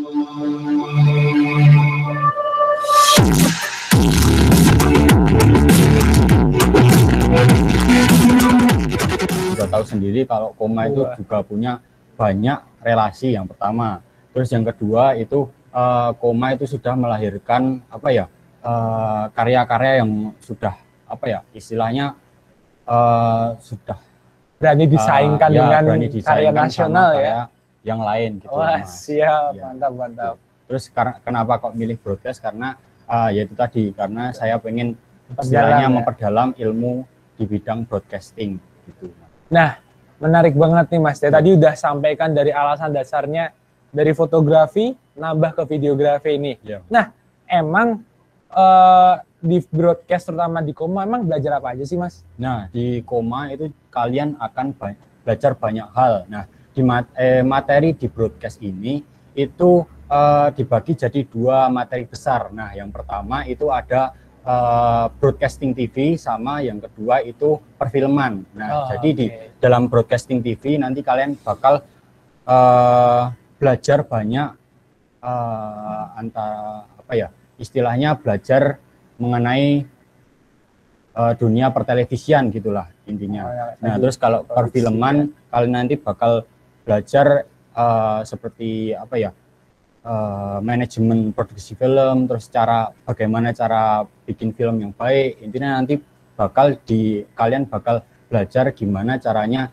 Sudah tahu sendiri kalau koma itu juga punya banyak relasi yang pertama. Terus yang kedua itu koma itu sudah melahirkan apa ya, karya-karya yang sudah apa ya istilahnya sudah berani disaingkan dengan karya nasional ya, yang lain gitu. Wah, siap, ya. Mantap. Terus kenapa kok milih broadcast? Karena yaitu tadi karena saya pengen istilahnya memperdalam ilmu di bidang broadcasting gitu. Nah, menarik banget nih Mas. Tadi udah sampaikan dari alasan dasarnya dari fotografi nambah ke videografi ini. Ya. Nah, emang di broadcast terutama di Koma emang belajar apa aja sih Mas? Nah, di Koma itu kalian akan belajar banyak hal. Nah, di materi di broadcast ini itu dibagi jadi dua materi besar. Nah, yang pertama itu ada broadcasting TV sama yang kedua itu perfilman. Nah, jadi di dalam broadcasting TV nanti kalian bakal belajar banyak antara apa ya? Istilahnya belajar mengenai dunia pertelevisian gitulah intinya. Nah, terus kalau perfilman kalian nanti bakal belajar seperti apa ya? Manajemen produksi film, terus bagaimana cara bikin film yang baik. Intinya nanti kalian bakal belajar gimana caranya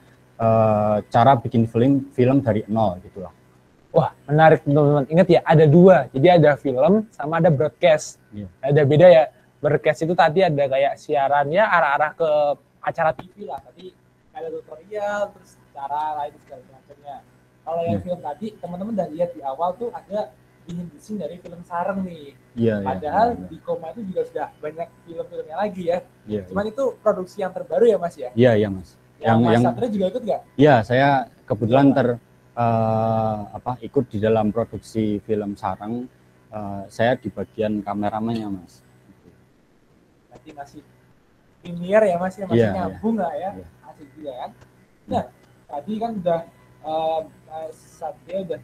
cara bikin film dari nol gitulah. Wah, menarik teman-teman. Ingat ya, ada dua. Jadi ada film sama ada broadcast. Yeah. Ada beda ya. Broadcast itu tadi ada kayak siarannya arah-arah ke acara TV lah. Tadi ada tutorial, terus cara lain segala macamnya. Kalau yang film tadi, teman-teman udah lihat di awal tuh ada behind dari film Sareng nih. Yeah, Padahal di Koma itu juga sudah banyak film-filmnya lagi ya. Yeah, Cuman itu produksi yang terbaru ya Mas ya? Iya, yeah, Mas. Yang Mas Satria juga ikut nggak? Iya, saya kebetulan ikut di dalam produksi film Sareng. Saya di bagian kameramannya Mas. Berarti masih premier ya Mas ya, masih nyambung nggak ya? Asik juga kan. Nah, tadi kan udah Satria udah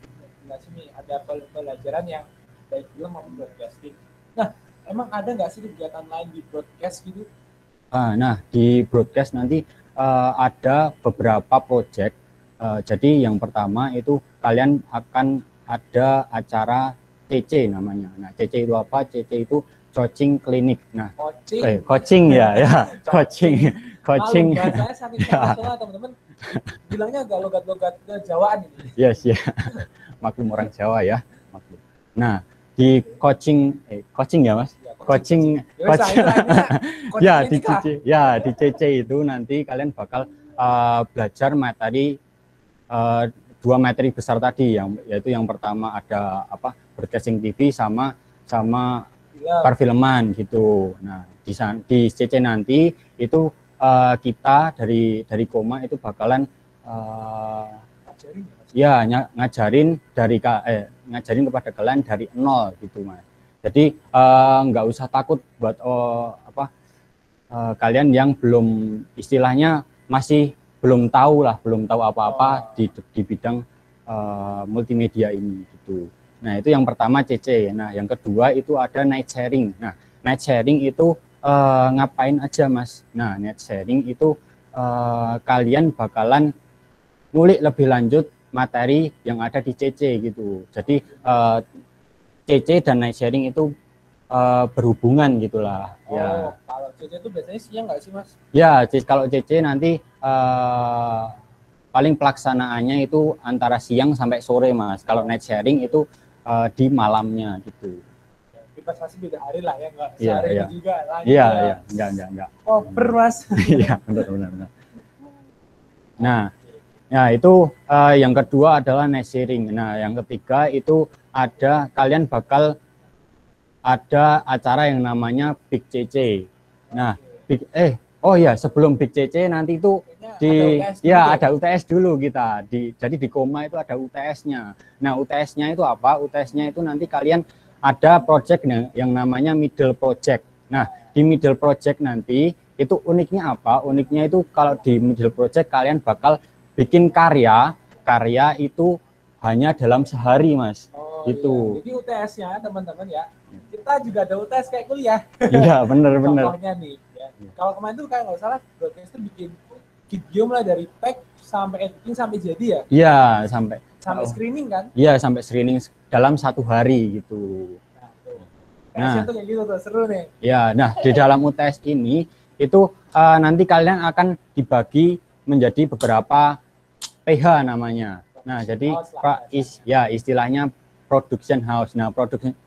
jelasin nih ada pelajaran yang baik film maupun broadcasting. Nah, emang ada nggak sih kegiatan lain di broadcast gitu? Nah, di broadcast nanti ada beberapa project. Jadi yang pertama itu kalian akan ada acara CC namanya. Nah, CC itu apa? CC itu coaching klinik. Nah, coaching ya, coaching. Bahasanya saking internasional teman-teman. Bilangnya agak logat-logat Jawaan ini. Yes, ya. Maklum orang Jawa ya. Maklum. Nah, di coaching ya Mas. Coaching. Ya, di CC itu nanti kalian bakal belajar materi dua materi besar tadi yaitu yang pertama ada broadcasting TV sama perfilman gitu. Nah, di CC nanti itu kita dari Koma itu bakalan ngajarin kepada kalian dari nol gitu Mas. Jadi nggak usah takut buat kalian yang belum istilahnya masih belum tahu apa-apa di bidang multimedia ini gitu. Nah, itu yang pertama CC. Nah, yang kedua itu ada night sharing. Nah, night sharing itu ngapain aja Mas? Nah, night sharing itu kalian bakalan ngulik lebih lanjut materi yang ada di CC gitu. Jadi CC dan night sharing itu berhubungan gitulah. Ya. Kalau CC itu biasanya siang nggak sih Mas? Ya, kalau CC nanti paling pelaksanaannya itu antara siang sampai sore Mas. Kalau night sharing itu di malamnya gitu. Kita pasti beda hari lah ya, nggak sehari juga. Iya, enggak. Koper Mas. Iya, benar. Nah, itu yang kedua adalah night sharing. Nah, yang ketiga itu kalian bakal ada acara yang namanya Big CC. Nah, sebelum Big CC nanti itu ada UTS dulu kita. Jadi di Koma itu ada UTS-nya. Nah, UTS-nya itu apa? UTS-nya itu nanti kalian ada project yang namanya middle project. Nah, di middle project nanti itu uniknya apa? Uniknya itu kalau di middle project kalian bakal bikin karya itu hanya dalam sehari Mas. gitu. Iya. Jadi UTS-nya teman-teman ya, kita juga ada UTS kayak kuliah. Iya, bener-bener. Contohnya nih, ya. Kalau kemarin tuh kan nggak salah, broadcast itu bikin video mulai dari tag sampai editing sampai jadi ya? Iya, sampai screening kan? Iya, sampai screening dalam 1 hari gitu. Nah, tuh kayak gitu tuh, seru nih. Ya, nah di dalam UTS ini itu nanti kalian akan dibagi menjadi beberapa PH namanya. Nah, jadi istilahnya production house. Nah,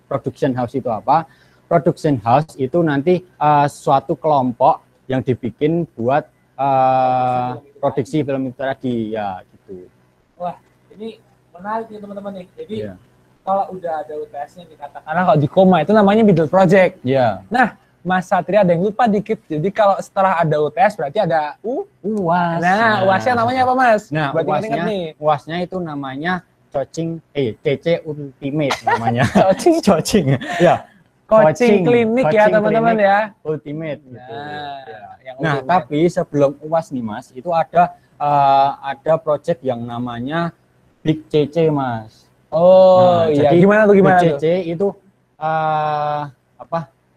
production house itu apa? Production house itu nanti suatu kelompok yang dibikin buat produksi film itu tadi ya gitu. Wah, ini menarik nih teman-teman nih. Jadi kalau udah ada UTS-nya dikatakan, karena kalau di Koma itu namanya middle project. Iya. Nah, Mas Satria ada yang lupa dikit. Jadi kalau setelah ada UTS berarti ada UAS. Nah, UAS-nya namanya apa, Mas? Nah, UAS-nya itu namanya CC Ultimate namanya. Coaching. Ya. Coaching klinik ya, teman-teman ya. Ultimate gitu. Nah, tapi sebelum UAS nih, Mas, itu ada project yang namanya Big CC, Mas. Oh, iya. Jadi gimana Big CC itu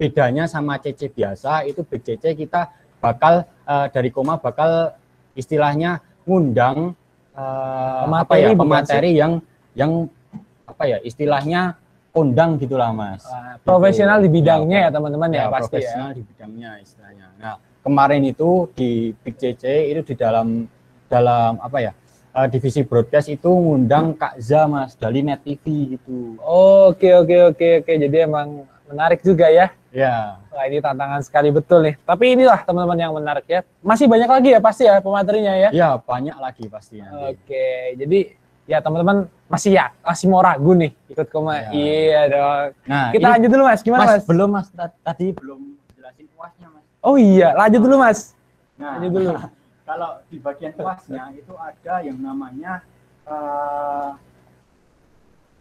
bedanya sama CC biasa. Itu Big CC kita bakal dari Koma bakal istilahnya ngundang pemateri yang istilahnya kondang gitulah, Mas. Profesional di bidangnya ya teman-teman ya, pasti profesional di bidangnya istilahnya. Nah, kemarin itu di Big CC itu di dalam divisi broadcast itu ngundang Kak Za, Mas, dari Net TV gitu. Oke. Jadi emang menarik juga ya. Ya. Wah, ini tantangan sekali betul nih. Tapi inilah teman-teman yang menarik ya. Masih banyak lagi ya pasti ya pematerinya ya. Ya, banyak lagi pastinya. Oke. Jadi ya teman-teman masih mau ragu nih ikut Koma. Ya. Iya dong. Nah, kita lanjut dulu, Mas. Gimana, Mas? Belum, Mas. Tadi belum jelasin UAS-nya, Mas. Oh iya, lanjut dulu, Mas. Nah, lanjut dulu. Kalau di bagian UAS-nya itu ada yang namanya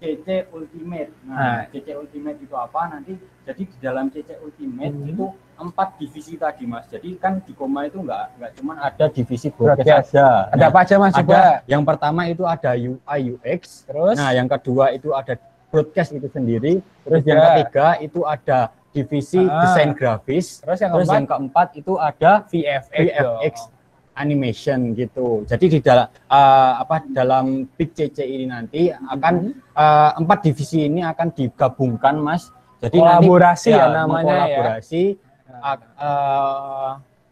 CC Ultimate. Nah, CC Ultimate itu apa? Nanti jadi di dalam CC Ultimate itu 4 divisi tadi, Mas. Jadi kan di Koma itu nggak cuma ada divisi broadcast aja. Ada apa aja, Mas? Ada. Yang pertama itu ada UI UX. Terus? Nah, yang kedua itu ada broadcast itu sendiri. Terus yang ketiga itu ada divisi desain grafis. Terus yang keempat itu ada VFX animation gitu. Jadi di dalam Big CC ini nanti akan 4 divisi ini akan digabungkan, Mas. Jadi kolaborasi nanti, namanya kolaborasi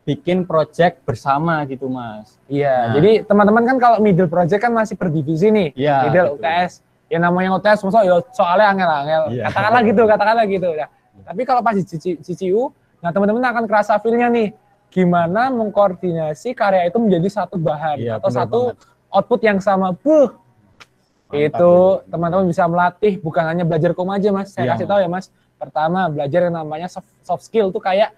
bikin project bersama gitu, Mas. Iya. Nah, jadi teman-teman kan kalau middle project kan masih per divisi nih. Ya, middle UTS. Ya namanya UTS soalnya angel-angel. Ya. Katakanlah gitu ya. Tapi kalau pas di CCU, nah teman-teman akan kerasa feel-nya nih. Gimana mengkoordinasi karya itu menjadi satu bahan atau satu output yang sama. Itu teman-teman bisa melatih bukan hanya belajar Koma aja, Mas. Saya kasih tahu ya, Mas. Pertama, belajar yang namanya soft skill tuh kayak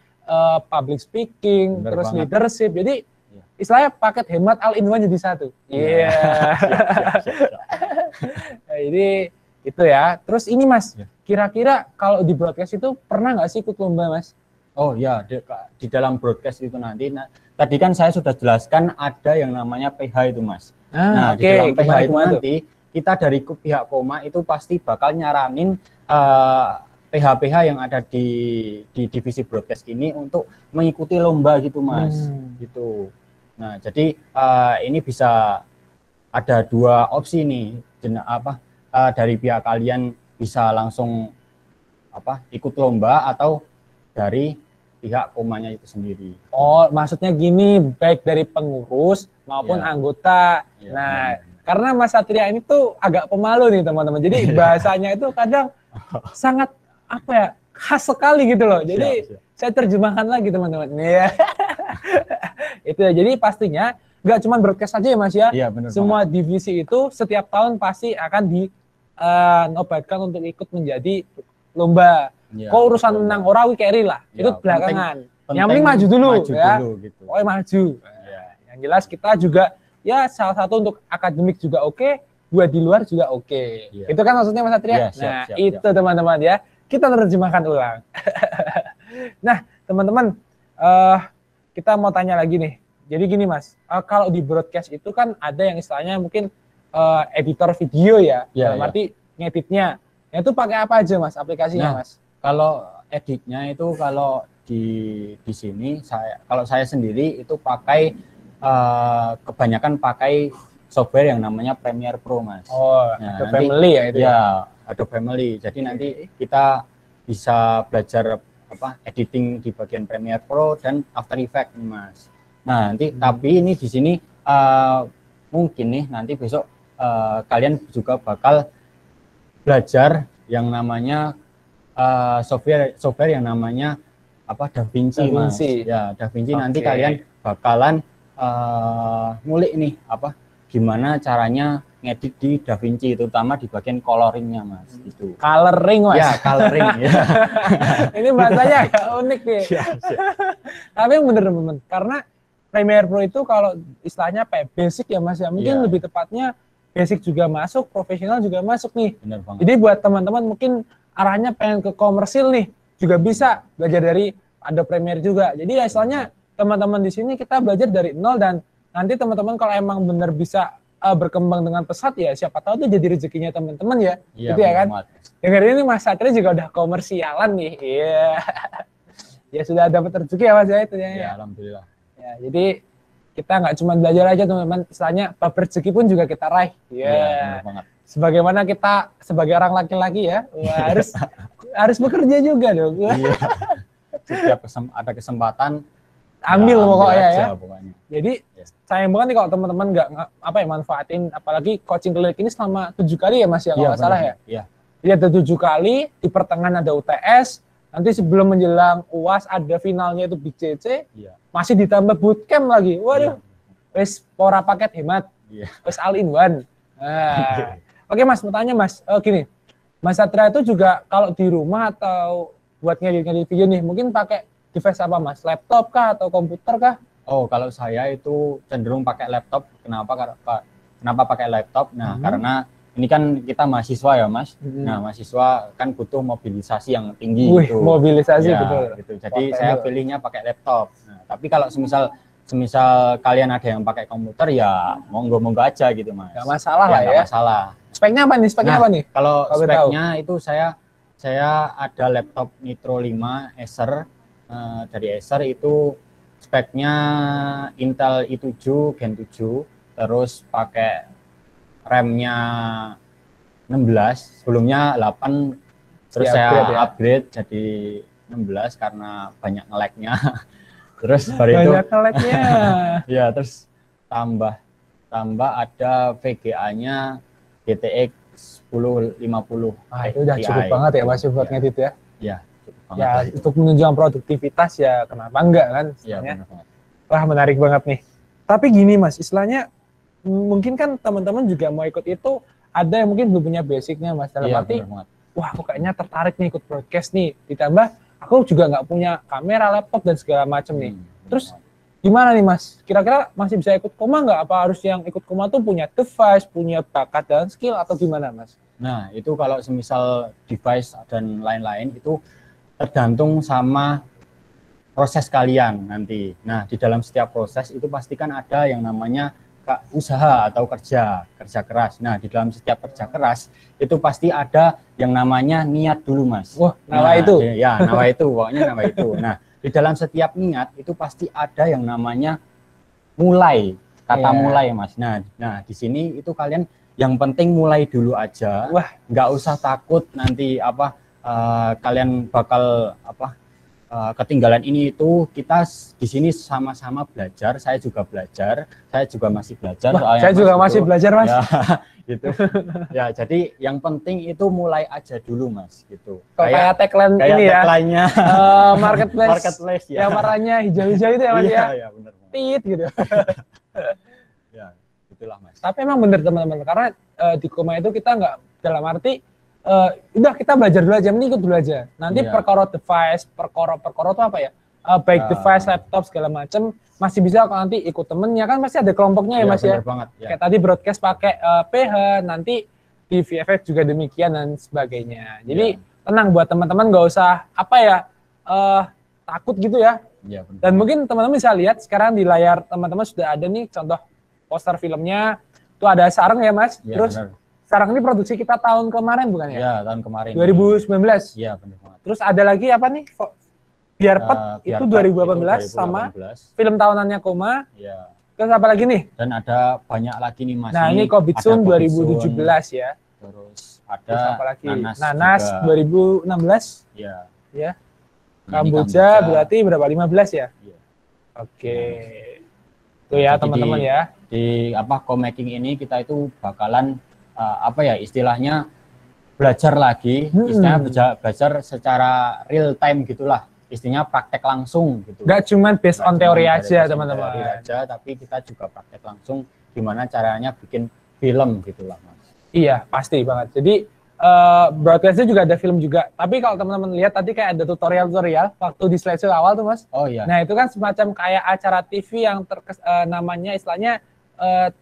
public speaking, terus leadership. Jadi istilahnya paket hemat all in one jadi satu. Iya. Jadi itu ya. Terus ini, Mas, kira-kira kalau di broadcast itu pernah nggak sih ikut lomba, Mas? Oh ya, di dalam broadcast itu nanti, tadi kan saya sudah jelaskan ada yang namanya PH itu, Mas. Di dalam PH itu nanti kita dari pihak Koma itu pasti bakal nyaranin PH-PH yang ada di divisi broadcast ini untuk mengikuti lomba gitu, Mas. Gitu. Nah, jadi ini bisa ada 2 opsi nih, dari pihak kalian bisa langsung ikut lomba atau dari pihak Komanya itu sendiri. Oh, maksudnya gini, baik dari pengurus maupun anggota. Nah, karena Mas Satria ini tuh agak pemalu nih, teman-teman. Jadi bahasanya itu kadang sangat khas sekali gitu loh. Jadi saya terjemahkan lagi, teman-teman. Iya. Itu ya. Jadi pastinya nggak cuma broadcast saja ya, Mas ya. Iya, benar. Semua divisi itu setiap tahun pasti akan dinobatkan untuk ikut menjadi lomba. Kok urusan menang orang carry lah, itu belakangan. Yang penting maju dulu ya. Gitu. Maju. Yang jelas kita juga ya salah satu untuk akademik juga oke, buat di luar juga oke. Itu kan maksudnya, Mas Satria. Siap. Itu teman-teman ya. Kita terjemahkan ulang. Nah, teman-teman, kita mau tanya lagi nih. Jadi gini, Mas, kalau di broadcast itu kan ada yang istilahnya mungkin editor video ya, dalam arti ngeditnya. Nah, itu pakai apa aja Mas aplikasinya Mas? Kalau editnya itu kalau di sini kalau saya sendiri itu pakai kebanyakan pakai software yang namanya Premiere Pro Mas. Oh, nah, Adobe Family ya itu ya? Adobe Family. Jadi nanti kita bisa belajar editing di bagian Premiere Pro dan After Effects nih Mas. Nah, nanti tapi ini di sini mungkin nih nanti besok kalian juga bakal belajar yang namanya software yang namanya DaVinci Mas. Ya, DaVinci nanti kalian bakalan ngulik nih gimana caranya ngedit di DaVinci, terutama di bagian coloringnya Mas. Itu. Coloring Mas. Ya, coloring ya. Ini bahasanya agak unik nih. Tapi yang bener-bener karena Premiere Pro itu kalau istilahnya basic ya Mas ya. Mungkin lebih tepatnya basic juga masuk, profesional juga masuk nih. Bener banget. Jadi buat teman-teman mungkin arahnya pengen ke komersil nih, juga bisa belajar dari Adobe Premiere juga. Jadi ya istilahnya teman-teman di sini kita belajar dari nol, dan nanti teman-teman kalau emang bener bisa berkembang dengan pesat ya siapa tahu tuh jadi rezekinya teman-teman ya. Gitu ya kan. Dengar ini Mas Satria juga udah komersialan nih. Iya. Ya sudah dapat rezeki ya Mas ya itu ya. Ya alhamdulillah. Ya, jadi kita nggak cuma belajar aja teman-teman, istilahnya rezeki pun juga kita raih. Ya. Sebagaimana kita sebagai orang laki-laki ya, harus bekerja juga dong. Iya. Setiap ada kesempatan ambil pokoknya ya. Pokoknya. Jadi sayang banget nih kalau teman-teman nggak manfaatin, apalagi coaching klinik ini selama 7 kali ya Mas ya kalau nggak salah ya. Iya. Jadi ada 7 kali, di pertengahan ada UTS, nanti sebelum menjelang UAS ada finalnya itu Big CC. Iya. Masih ditambah bootcamp lagi. Waduh. Wes pora paket hemat. Iya. Wes all in one. Nah. Oke Mas, mau tanya Mas, gini. Mas Satria itu juga kalau di rumah atau buat ngedit video nih, mungkin pakai device apa Mas? Laptop kah atau komputer kah? Oh, kalau saya itu cenderung pakai laptop. Kenapa pakai laptop? Nah, karena ini kan kita mahasiswa ya Mas. Nah, mahasiswa kan butuh mobilisasi yang tinggi. Gitu. Mobilisasi ya, betul. Gitu. Jadi saya pilihnya pakai laptop. Nah, tapi kalau semisal kalian ada yang pakai komputer ya monggo aja gitu Mas. Gak masalah lah ya. Gak masalah. Speknya apa nih? Kalau speknya itu saya ada laptop Nitro 5 Acer dari Acer itu speknya Intel i7 Gen 7, terus pakai RAM-nya 16, sebelumnya 8, terus saya upgrade jadi 16 karena banyak nge-lag-nya. Terus baru itu banyak nge-lag-nya. Ya, terus tambah ada VGA-nya GTX 1050. Itu udah cukup banget ya Mas buat ngedit ya. Iya. Ya, untuk menunjang produktivitas ya kenapa enggak kan? Iya, wah, menarik banget nih. Tapi gini Mas, istilahnya mungkin kan teman-teman juga mau ikut itu, ada yang mungkin belum punya basicnya Mas. Dalam arti, wah aku kayaknya tertarik nih ikut broadcast nih. Ditambah aku juga nggak punya kamera, laptop dan segala macam nih. Terus gimana nih Mas? Kira-kira masih bisa ikut Koma nggak? Apa harus yang ikut Koma tuh punya device, punya bakat dan skill atau gimana Mas? Nah, itu kalau semisal device dan lain-lain itu tergantung sama proses kalian nanti. Nah, di dalam setiap proses itu pastikan ada yang namanya usaha atau kerja keras. Nah, di dalam setiap kerja keras itu pasti ada yang namanya niat dulu Mas. Wah, nawa itu. Ya, nawa itu, pokoknya nawa itu. Nah, di dalam setiap niat itu pasti ada yang namanya mulai, kata mulai Mas. Nah, di sini itu kalian yang penting mulai dulu aja. Wah, nggak usah takut nanti kalian bakal ketinggalan ini itu. Kita di sini sama-sama belajar. Saya juga belajar. Saya juga masih belajar. Saya juga masih belajar Mas. Ya, gitu. Ya, jadi yang penting itu mulai aja dulu Mas. Gitu. Kayak tagline ini ya. Tagline-nya. Marketplace. Ya. Yang warnanya hijau-hijau itu ya Mas ya. Iya, benar. Tit gitu. Ya, itulah Mas. Tapi emang benar teman-teman, karena di Koma itu kita nggak dalam arti udah kita belajar dulu aja, mending ikut dulu aja. Nanti perkara device, perkara itu apa ya? Baik device, laptop segala macam masih bisa kalau nanti ikut temennya, kan pasti ada kelompoknya ya Mas ya. Banget, ya. Kayak tadi broadcast pakai PH, nanti di VFX juga demikian dan sebagainya. Jadi tenang buat teman-teman, nggak usah takut gitu ya. Dan mungkin teman-teman bisa lihat sekarang di layar teman-teman sudah ada nih contoh poster filmnya. Itu ada sarung ya Mas. Terus sekarang ini produksi kita tahun kemarin bukan ya? Ya, tahun kemarin. 2019. Iya, benar banget. Terus ada lagi apa nih? Biar Pet itu 2018 sama film tahunannya Koma. Iya. Terus apa lagi nih? Dan ada banyak lagi nih Mas. Nah, ini Kobitsun 2017 ya. Terus Terus ada apa lagi? Nanas 2016. Iya. Ya. Ini Kamboja berarti berapa? 15 ya? Iya. Oke. Tuh ya teman-teman ya. Di co-making ini kita itu bakalan istilahnya belajar lagi, istilahnya belajar secara real time gitulah. Istilahnya praktek langsung gitu. Nggak cuma based on teori aja teman-teman. Teori aja, tapi kita juga praktek langsung gimana caranya bikin film gitulah Mas. Iya pasti banget. Jadi broadcastnya juga ada film juga. Tapi kalau teman-teman lihat tadi kayak ada tutorial waktu di slideshow awal tuh Mas. Oh iya. Nah itu kan semacam kayak acara TV yang namanya istilahnya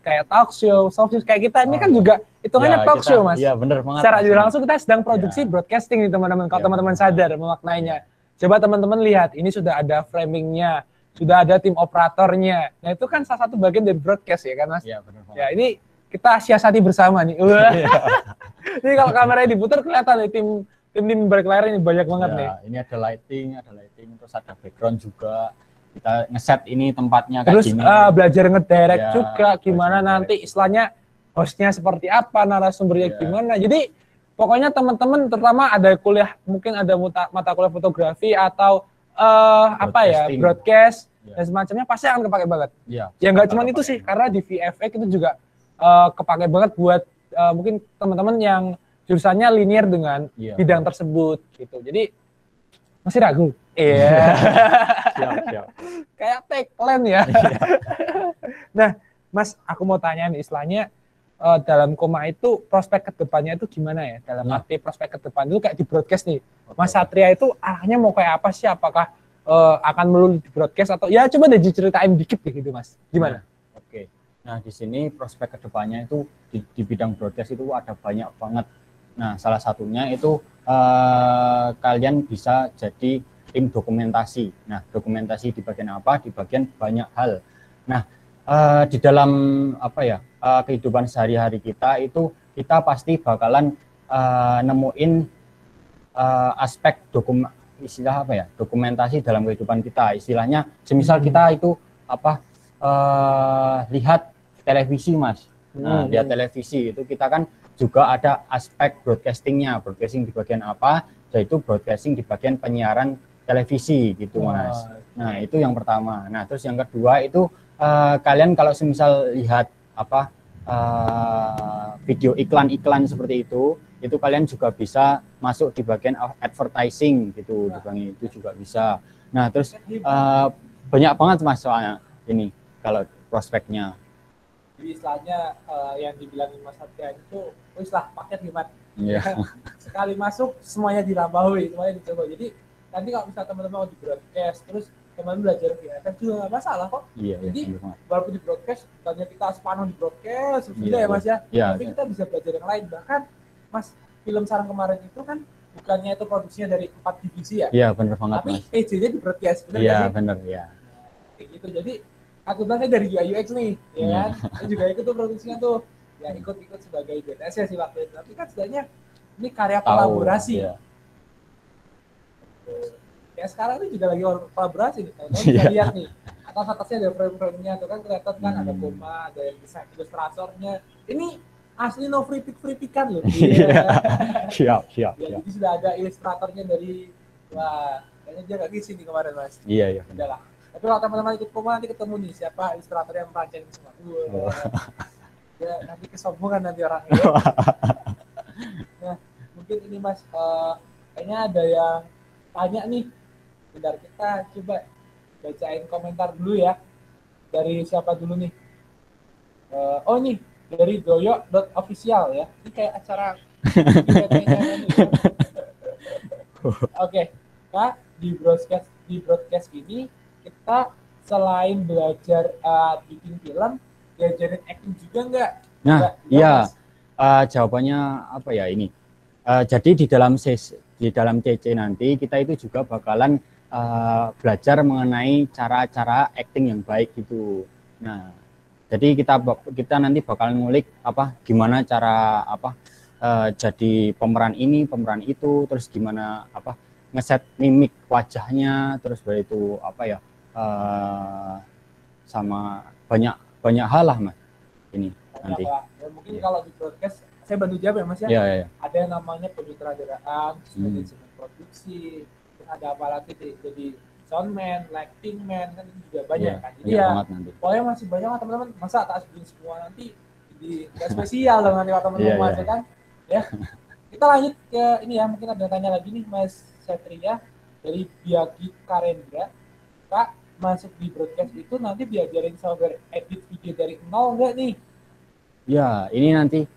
kayak talk show, kayak kita ini kan juga hitungannya talk show Mas. Iya benar banget. Secara langsung kita sedang produksi broadcasting nih teman-teman. Kalau teman-teman sadar memaknainya. Coba teman-teman lihat, ini sudah ada framingnya, sudah ada tim operatornya. Nah itu kan salah satu bagian dari broadcast ya kan Mas? Iya benar banget. Ya ini kita siasati bersama nih. Ini kalau kameranya diputar kelihatan nih tim balik layar ini banyak banget nih. Ini ada lighting, terus ada background juga. Kita ngeset ini tempatnya kayak gini. Terus belajar ngedirect ya, juga gimana nanti istilahnya hostnya seperti apa, narasumbernya gimana. Jadi pokoknya teman-teman terutama ada kuliah, mungkin ada mata kuliah fotografi atau broadcast dan semacamnya pasti akan kepake banget. Ya nggak cuma itu sih, karena di VFX itu juga kepake banget buat mungkin teman-teman yang jurusannya linear dengan bidang tersebut gitu. Jadi masih ragu? Iya. Siap. Kayak tagline ya. Nah, Mas, aku mau tanya nih istilahnya dalam Koma itu prospek kedepannya itu gimana ya? Dalam arti prospek kedepan itu kayak di broadcast nih. Mas Satria itu arahnya mau kayak apa sih? Apakah akan melulu di broadcast atau ya coba deh diceritain dikit gitu Mas. Gimana? Oke. Nah, di sini prospek kedepannya itu di bidang broadcast itu ada banyak banget. Nah, salah satunya itu kalian bisa jadi tim dokumentasi. Nah, dokumentasi di bagian apa? Di bagian banyak hal. Nah, di dalam kehidupan sehari-hari kita itu kita pasti bakalan nemuin aspek dokumentasi dalam kehidupan kita. Istilahnya, semisal kita itu lihat televisi Mas. Nah, lihat televisi itu kita kan juga ada aspek broadcastingnya. Broadcasting di bagian apa? Yaitu broadcasting di bagian penyiaran televisi gitu Mas. Nah itu yang pertama. Nah terus yang kedua itu kalian kalau semisal lihat video iklan-iklan seperti itu kalian juga bisa masuk di bagian advertising gitu, itu juga bisa. Nah terus banyak banget Mas soalnya ini kalau prospeknya. Jadi istilahnya yang dibilangin Mas Satria itu istilah paket gimana? Sekali masuk semuanya dilambaui, semuanya dicoba. Jadi nanti kalau misalnya teman-teman mau di broadcast terus teman-teman belajar VFX juga nggak masalah kok. Jadi walaupun di broadcast bukannya kita sepanuh di broadcast ya Mas ya. Tapi kita bisa belajar yang lain. Bahkan Mas, film Sarang Kemarin itu kan bukannya itu produksinya dari 4 divisi ya? Iya benar banget tapi Mas. Tapi PJ-nya di broadcast. Iya benar ya. Kayak gitu. Jadi aku bilang dari UI UX nih, ya kan? Saya juga ikut tuh produksinya tuh. Ya ikut sebagai BTS ya sih waktu itu. Tapi kan sebenarnya ini karya kolaborasi. Ya sekarang ini juga lagi kolaborasi nih. Kalau bisa lihat nih, atasnya ada frame-frame-nya tuh kan kelihatan kan ada Koma, ada yang desain ilustratornya. Ini asli no free pick-kan loh. Siap. Jadi sudah ada ilustratornya dari kayaknya dia nggak ngisi nih kemarin Mas. Iya. Udah lah. Tapi kalau teman-teman ikut Koma nanti ketemu nih siapa ilustrator yang merancang semua. Ya nanti kesombongan nanti orangnya. Nah mungkin ini Mas, kayaknya ada yang tanya nih. Bentar kita coba bacain komentar dulu ya. Dari siapa dulu nih? Oh nih dari doyo.official ya. Ini kayak acara Oke, Kak, di broadcast ini kita selain belajar bikin film, diajarin acting juga enggak? Nah, iya. Jawabannya apa ya ini? Jadi di dalam CC nanti kita itu juga bakalan belajar mengenai cara-cara acting yang baik gitu. Nah, Jadi kita nanti bakal ngulik gimana cara jadi pemeran ini, pemeran itu, terus gimana ngeset mimik wajahnya, terus itu sama banyak banyak hal lah Mas ini nanti. Ya, mungkin kalau di broadcast saya bantu jawab ya Mas ya. Ya. Ada yang namanya penyutradaraan, manajemen produksi, terus ada apa lagi jadi soundman, lighting man, kan itu juga banyak kan. Jadi ya, pokoknya masih banyak lah teman-teman. Masa tak sebutin semua nanti di spesial dong nanti teman-teman Mas kan. Ya. Kita lanjut ke ini ya, mungkin ada tanya lagi nih Mas Satria dari Biagi Karendra. Kak, masuk di broadcast itu nanti diajarin software edit video dari nol enggak nih? Ya, ini nanti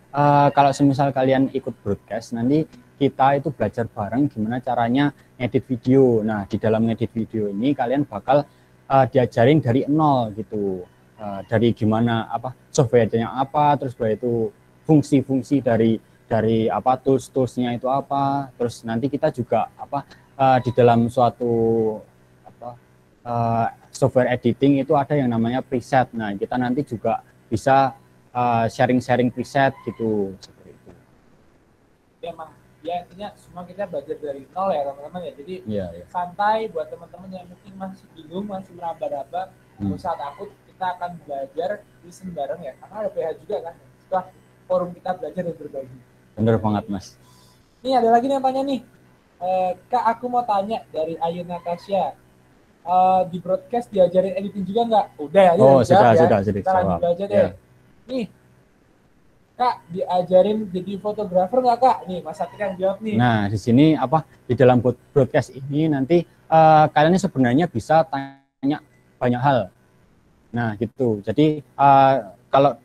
kalau semisal kalian ikut broadcast, nanti kita itu belajar bareng gimana caranya edit video. Nah, di dalam edit video ini kalian bakal diajarin dari nol gitu. Dari gimana software-nya apa, terus itu fungsi-fungsi dari tools-toolsnya itu apa. Terus nanti kita juga di dalam suatu software editing itu ada yang namanya preset. Nah, kita nanti juga bisa sharing-sharing preset gitu, seperti itu. Memang ya intinya semua kita belajar dari nol ya teman-teman ya. Jadi santai buat teman-teman yang mungkin masih bingung, masih meraba-raba, nggak usah takut, kita akan belajar listen bareng ya. Karena ada PH juga kan. Setelah forum kita belajar dan berbagi. Bener banget Mas. Nih ada lagi yang tanya nih. Kak, aku mau tanya dari Ayu Natasha. Di broadcast diajarin editing juga nggak? Udah ya. Sudah. Kita lanjut aja deh. Nih, Kak, diajarin jadi fotografer nggak Kak? Nih, Mas Satria yang jawab nih. Nah, di sini di dalam broadcast ini nanti kalian sebenarnya bisa tanya banyak hal. Nah, gitu. Jadi kalau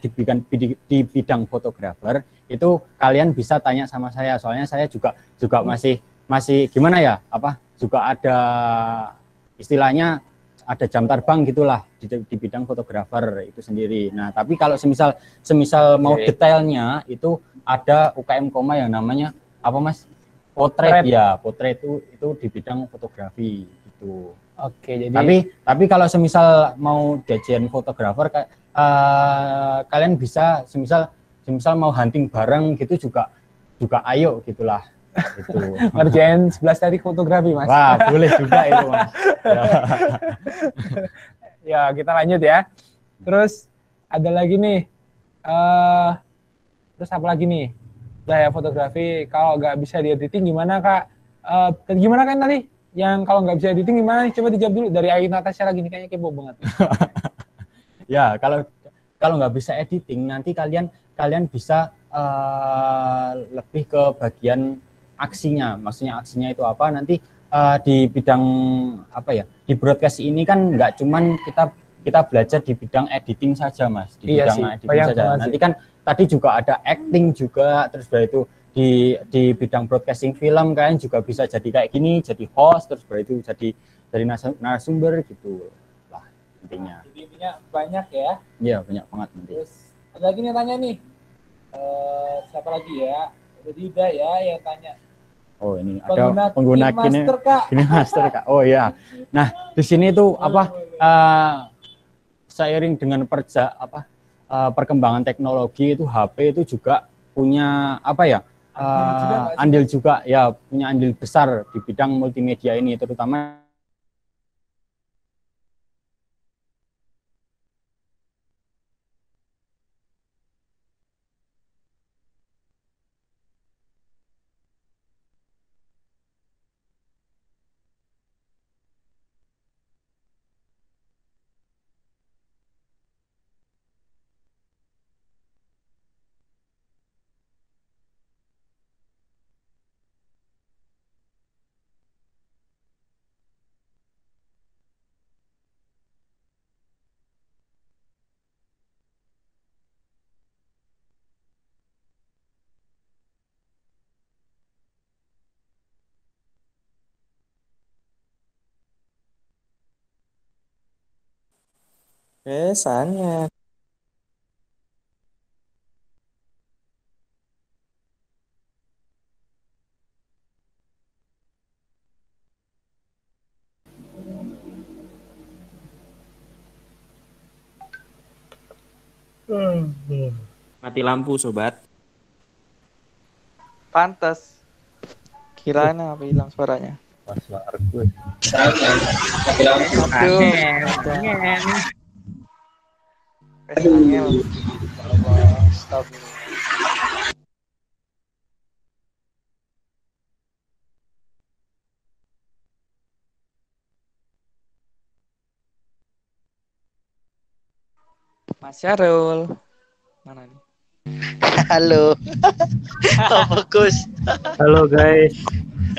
di bidang fotografer itu kalian bisa tanya sama saya. Soalnya saya juga masih gimana ya? Juga ada istilahnya ada jam terbang gitulah di bidang fotografer itu sendiri. Nah, tapi kalau semisal mau detailnya itu ada UKM Koma yang namanya apa Mas? Potret ya, potret itu di bidang fotografi gitu. Oke, jadi tapi kalau semisal mau diajarin fotografer kalian bisa semisal mau hunting bareng gitu juga ayo gitulah. Itu ngerjain 11 hari fotografi Mas. Wah, boleh juga itu Mas. Ya, kita lanjut ya. Terus ada lagi nih. Terus apa lagi nih? Udah ya fotografi. Kalau nggak bisa diediting gimana Kak? Gimana kan tadi? Yang kalau nggak bisa editing gimana nih? Coba dijawab dulu dari Ayu Natasha lagi nih, kayaknya kepo banget. Ya, kalau nggak bisa editing nanti kalian bisa lebih ke bagian aksinya. Maksudnya aksinya itu apa? Nanti di bidang di broadcast ini kan nggak cuman kita belajar di bidang editing saja Mas. Di bidang editing saja. Nanti kan tadi juga ada acting juga, terus itu di bidang broadcasting film kalian juga bisa jadi kayak gini, jadi host, terus itu jadi dari narasumber gitu lah intinya. Jadi intinya banyak ya. Iya, banyak banget nanti. Terus ada lagi yang tanya nih. Siapa lagi ya? Rida ya yang tanya. Oh, ini ada pengguna Kini Master Kak. Oh ya. Nah, di sini tuh seiring dengan perkembangan teknologi itu HP itu juga punya andil juga ya, punya andil besar di bidang multimedia ini, terutama Kesannya. Mati lampu sobat. Pantes. Kirain apa hilang suaranya. Password gue. Aduh. Angel. Stop. Mas Syarul. Mana nih? Halo. Oh, fokus. Halo guys.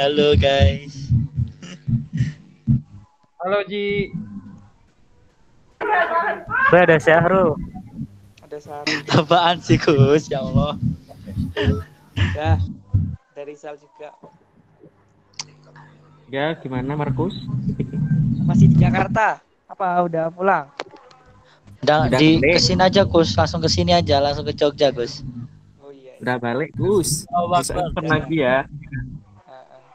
Halo guys. Halo Ji. Gue ada Syahrul. Ada Syarul. Apaan sih Gus? Ya Allah. Ya. Dari Sal juga. Ya, gimana Markus? Masih di Jakarta. Apa udah pulang? Udah Udah di balik. kesini aja Gus, langsung kesini aja, langsung ke Jogja Gus. Oh iya. Udah balik, Gus. Bisa open lagi ya. Heeh.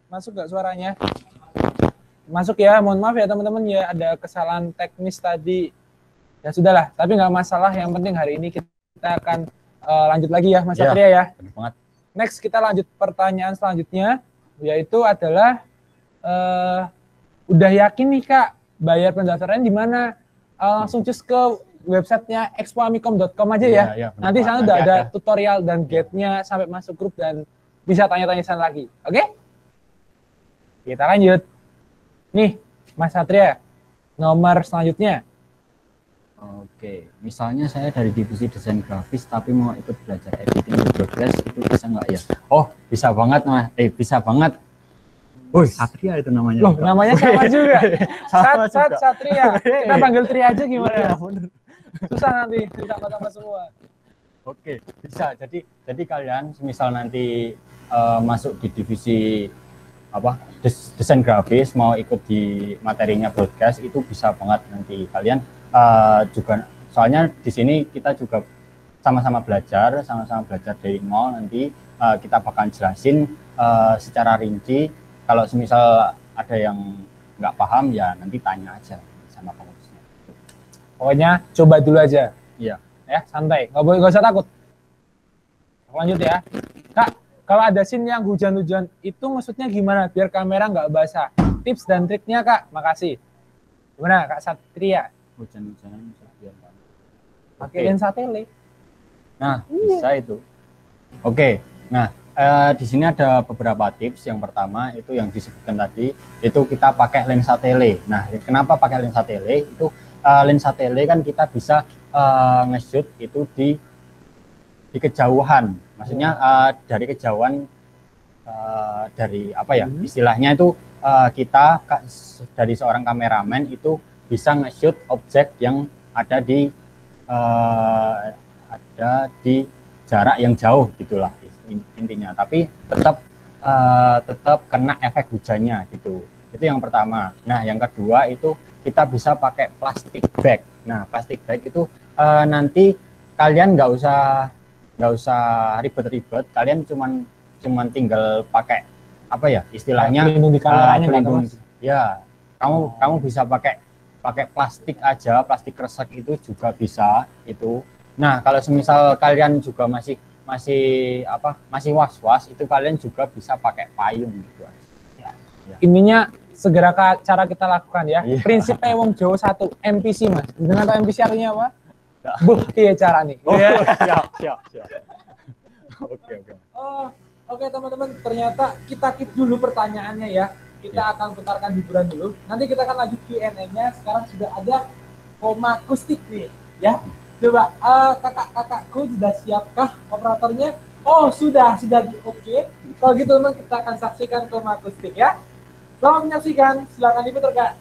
Masuk nggak suaranya? Masuk ya, mohon maaf ya teman-teman ya, ada kesalahan teknis tadi. Ya sudahlah, tapi nggak masalah. Yang penting hari ini kita akan lanjut lagi ya, Mas Satria ya. Next kita lanjut pertanyaan selanjutnya, yaitu adalah udah yakin nih Kak, bayar pendaftaran di mana? Langsung cus ke websitenya expoamicom.com aja ya. Nanti sana udah ada tutorial dan guide-nya sampai masuk grup dan bisa tanya-tanya sana lagi. Oke? Kita lanjut. Nih, Mas Satria, nomor selanjutnya. Oke, misalnya saya dari divisi desain grafis tapi mau ikut belajar editing di progress, itu bisa nggak ya? Oh, bisa banget Mas. Bisa banget. Woi, Satria itu namanya. Loh, namanya sama juga. Satria. Kita panggil Tri aja gimana? Ya, susah nanti ditambah-tambah semua. Oke, bisa. Jadi kalian misal nanti masuk di divisi desain grafis, mau ikut di materinya broadcast, itu bisa banget nanti kalian juga. Soalnya di sini kita juga sama-sama belajar dari nol. Nanti kita bakal jelasin secara rinci. Kalau semisal ada yang nggak paham ya nanti tanya aja sama pengurusnya. Pokoknya coba dulu aja. Iya. Ya, santai. Nggak usah takut. Lanjut ya. Kak, kalau ada scene yang hujan-hujan, itu maksudnya gimana biar kamera nggak basah? Tips dan triknya Kak, makasih. Gimana Kak Satria? Hujan-hujanan biar pakai lensa tele. Nah, bisa itu. Oke. Nah, di sini ada beberapa tips. Yang pertama itu yang disebutkan tadi, itu kita pakai lensa tele. Nah, kenapa pakai lensa tele? Itu lensa tele kan kita bisa nge-shoot itu di kejauhan. Maksudnya dari kejauhan dari apa ya? Istilahnya itu kita dari seorang kameramen itu bisa nge-shoot objek yang ada di jarak yang jauh gitulah intinya, tapi tetap kena efek hujannya gitu. Itu yang pertama. Nah, yang kedua itu kita bisa pakai plastik bag. Nah, plastik bag itu nanti kalian nggak usah ribet-ribet, kalian cuman tinggal pakai apa ya istilahnya pelindung di kameranya, ya. Kamu bisa pakai plastik aja, plastik kresek itu juga bisa itu. Nah, kalau semisal kalian juga masih was-was, itu kalian juga bisa pakai payung gitu. Ya. Ininya segera cara kita lakukan ya. Prinsipnya wong Jawa 1, MPC Mas. Dengan tahu MPC artinya apa? Buh, iya cara nih. Siap. Oke teman-teman, ternyata kita keep dulu pertanyaannya ya. Kita akan putarkan hiburan dulu. Nanti kita akan lanjut Q&A-nya. Sekarang sudah ada koma akustik nih, ya. Coba kakakku sudah siapkah operatornya? Oh sudah oke. Kalau gitu teman kita akan saksikan koma akustik ya. Selamat menyaksikan, silakan diputar Kak.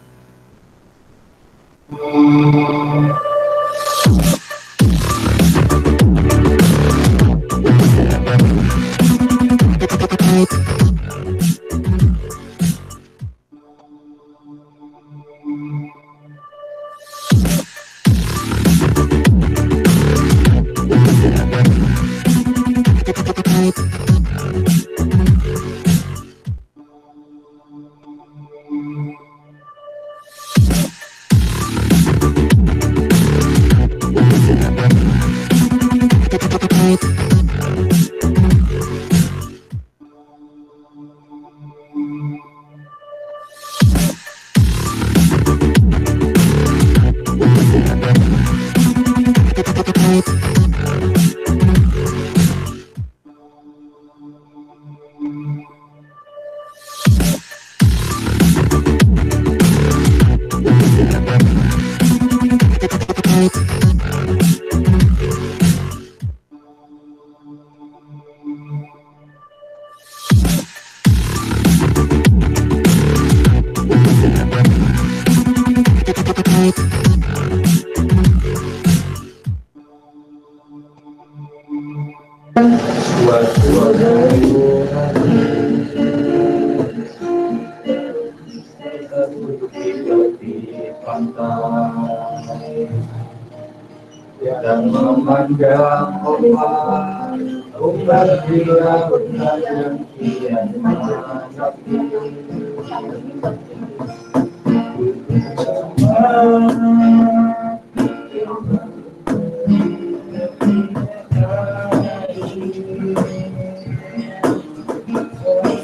Dan memandang ombak Bila benar yang kian menanti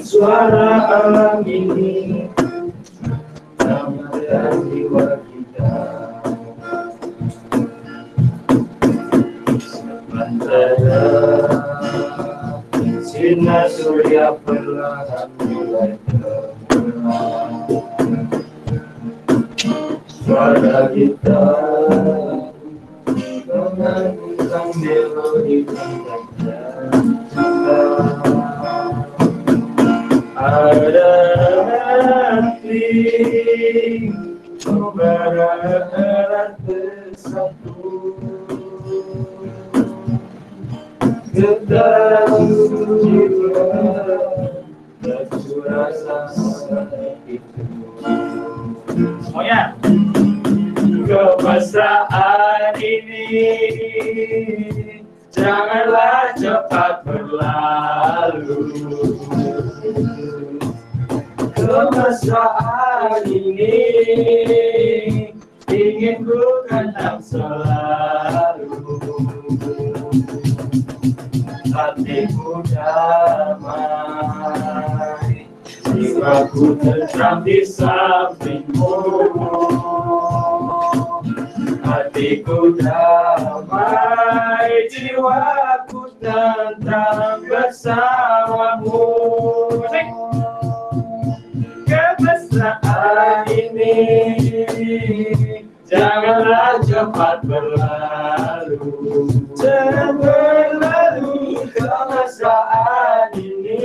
suara alam ini dan jiwa kita sementara sinar surya perlahan mulai terbenam suara kita mengandung melodi cinta ada hati bererat bersatu getar jiwa rasa itu semuanya kemesraan ini janganlah cepat berlalu kemesraan ini ingin ku kenang selalu hatiku damai jiwaku tentram di sampingmu hatiku damai jiwaku tentram bersamamu kemesraan ini janganlah cepat berlalu jangan berlalu kemesraan ini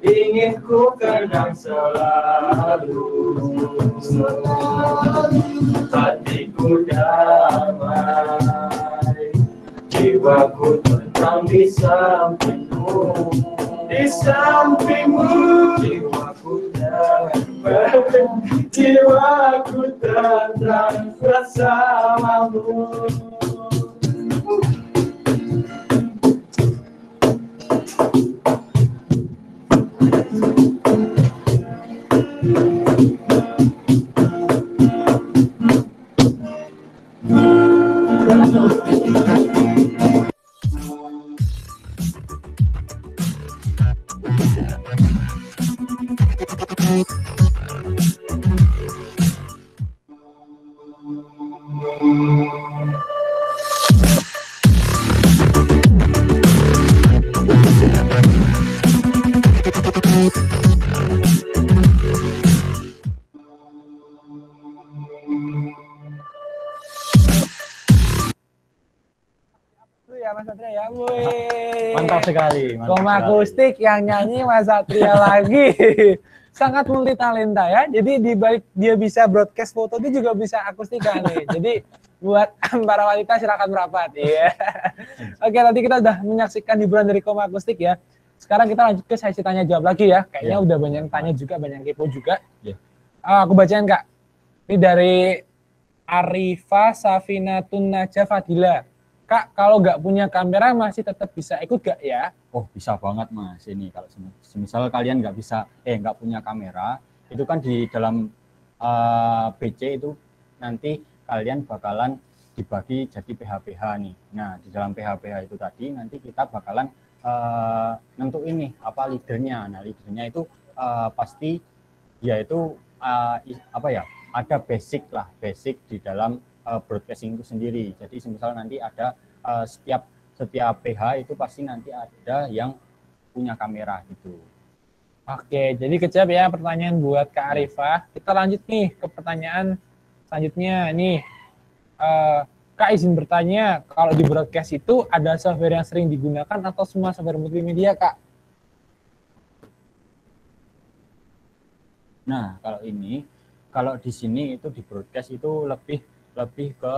ingin ku kenang selalu hatiku damai jiwaku tentram di sampingmu jiwaku damai jiwaku tentram bersamamu. Mas Satria ya, woi. Mantap sekali. Koma akustik yang nyanyi Mas Satria lagi. Sangat multi talenta ya. Jadi di balik dia bisa broadcast foto, dia juga bisa akustikan nih. Jadi buat para wanita silakan merapat. Iya. Oke, nanti kita udah menyaksikan hiburan dari Koma akustik ya. Sekarang kita lanjut ke sesi tanya jawab lagi ya. Kayaknya udah banyak yang tanya juga, banyak yang kepo juga. Aku bacain Kak. Ini dari Arifa Safinatun Najah Fadila. Kak, kalau nggak punya kamera masih tetap bisa ikut nggak ya? Oh, bisa banget Mas. Ini kalau misal kalian nggak punya kamera, itu kan di dalam BC itu nanti kalian bakalan dibagi jadi PH-PH nih. Nah, di dalam PH-PH itu tadi nanti kita bakalan nentuin nih apa leadernya. Nah, leadernya itu pasti yaitu ada basic di dalam broadcasting itu sendiri. Jadi misal nanti ada setiap PH itu pasti nanti ada yang punya kamera gitu. Oke, jadi kecap ya pertanyaan buat Kak Arifah. Kita lanjut nih ke pertanyaan selanjutnya nih. Kak izin bertanya, kalau di broadcast itu ada software yang sering digunakan atau semua software multimedia Kak? Nah, kalau di sini itu di broadcast itu lebih ke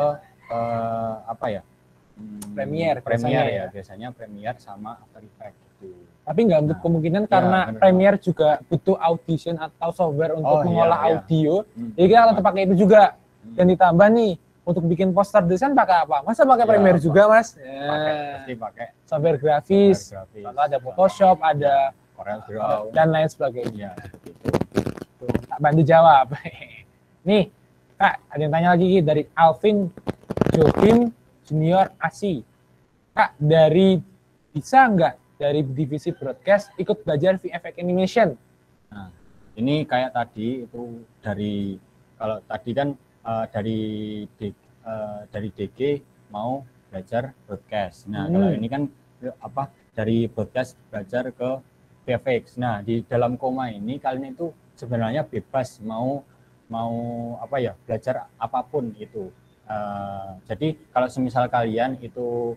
Premiere ya, biasanya Premiere sama After Effects gitu. Tapi nggak untuk kemungkinan karena Premiere juga butuh Audition atau software untuk mengolah audio. Jadi kita tetap pakai itu juga. Dan ditambah nih untuk bikin poster desain pakai apa? Masa pakai Premiere juga, Mas? Pasti pakai software grafis. Contoh ada Photoshop, ada Corel Draw dan lain sebagainya. gitu. Tuh, tak bantu jawab. Nih, Kak, ada yang tanya lagi dari Alvin Joachim Junior Asi. Kak, bisa nggak dari divisi broadcast ikut belajar VFX animation? Nah, ini kayak tadi itu kalau tadi kan dari DG mau belajar broadcast. Nah, kalau ini kan dari broadcast belajar ke VFX. Nah, di dalam Koma ini kalian itu sebenarnya bebas mau belajar apapun itu. Jadi kalau semisal kalian itu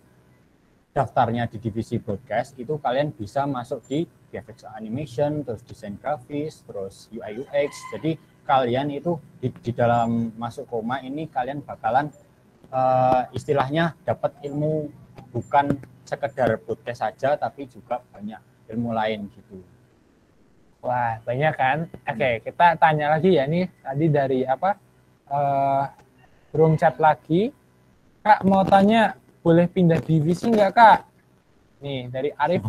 daftarnya di divisi broadcast, itu kalian bisa masuk di VFX animation, terus desain grafis, terus UI UX. Jadi kalian itu di dalam masuk Koma ini kalian bakalan istilahnya dapat ilmu bukan sekedar broadcast saja, tapi juga banyak ilmu lain gitu. Wah, banyak kan? Oke, kita tanya lagi ya nih. Tadi dari room chat lagi. Kak mau tanya, boleh pindah divisi nggak, Kak? Nih, dari Arif